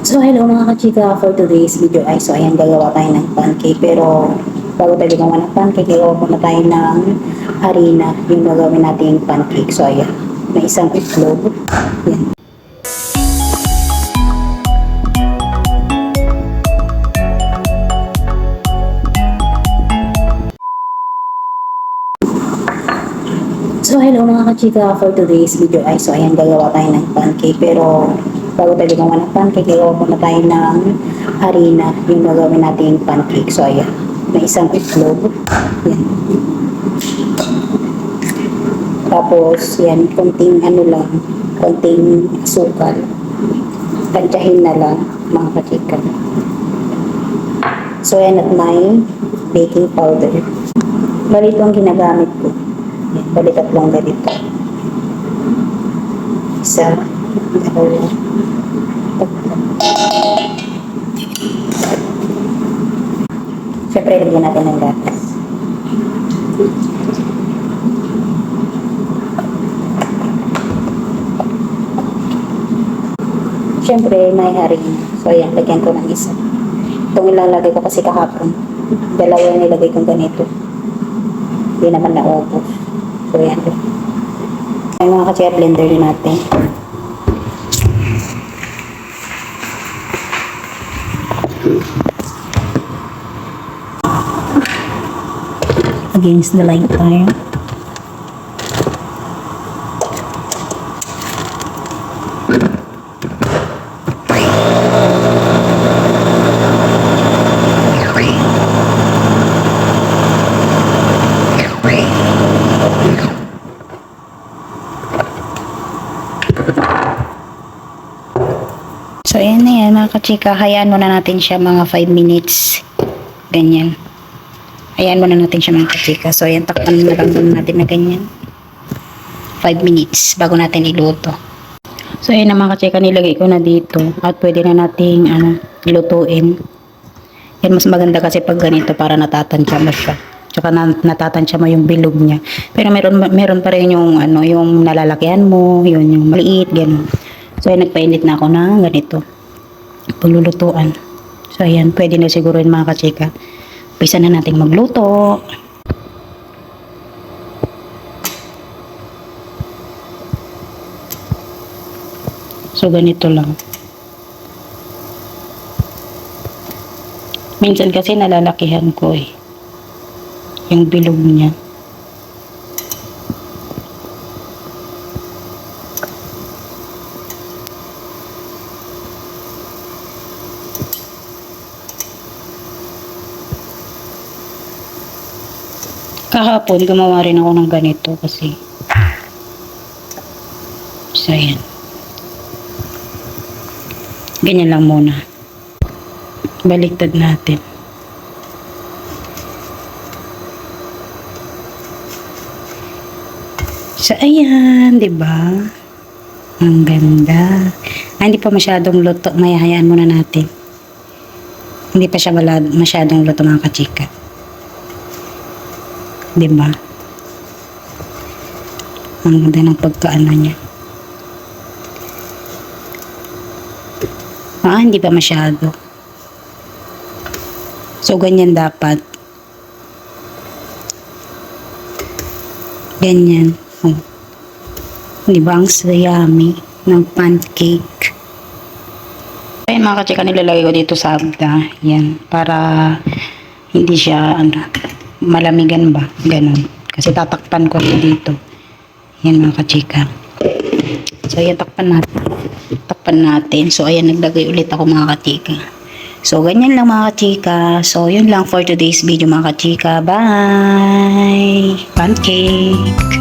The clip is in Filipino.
So hello mga kachika, for today's video ay so ayan gagawa tayo ng pancake, pero bago tayo gumawa ng pancake, gagawa muna tayo ng harina yung gagawin nating pancake. So ayan, may isang itlog. Ayan. So hello mga kachika, for today's video ay so ayan gagawa tayo ng pancake, pero bago tayo gumawa ng pancake, gagawa muna tayo ng harina yung gagawin nating pancake. So ayan, may isang itlog. Ayan. Tapos yan, konting konting asukal. Tansyahin na lang mga kachika. So ayan, at may baking powder. Bali ito ang ginagamit ko. Bali tatlong ganito. Isa, dalawa, tatlo. Siyempre, lagyan natin ng gatas. Siyempre, may harina. So, ayan, lagyan ko ng isa. Itong ilalagay ko kasi kahapon. Dalawa yung nilagay kong ganito. Hindi naman naubos. So, yan. Ay, mga kachika, blender din natin. Against the light tayo. So, ayan na yan mga kachika. Hayaan muna natin siya mga 5 minutes. Ganyan. Hayaan muna natin siya mga kachika. So, ayan, takpan na lang muna natin na ganyan. 5 minutes bago natin iluto. So, ayan na mga kachika. Nilagay ko na dito. At pwede na nating lutuin. Yan, mas maganda kasi pag ganito para natatansya mo siya. Tsaka natatansya mo yung bilog niya. Pero meron pa rin yung, yung nalalakihan mo. Yung maliit, gano'n. So, ayan, nagpainit na ako ng ganito. Paglulutuan. So, ayan, pwede na siguro yung mga kachika. Umpisa na nating magluto. So, ganito lang. Minsan kasi nalalakihan ko eh. Yung bilog niya. Kahapon, gumawa rin ako ng ganito kasi. So, ayan. Ganyan lang muna. Baliktad natin. So, ayan, diba? Ang ganda. Hindi pa masyadong luto. Hayaan muna natin. Hindi pa siya masyadong luto mga kachika. Diba? Ang ganda ng pagkaano niya. Hindi pa masyado. So, ganyan dapat. Ganyan. Oh. Diba? Ang yummy ng pancake. Ayan mga kachika, nilalagay ko dito sa abda. Yan. Para hindi siya, malamigan ba? Ganon. Kasi tatakpan ko dito. Yan mga kachika. So, ayan, takpan natin. Takpan natin. So, ayan, naglagay ulit ako mga kachika. So, ganyan lang mga kachika. So, yun lang for today's video mga kachika. Bye! Pancake!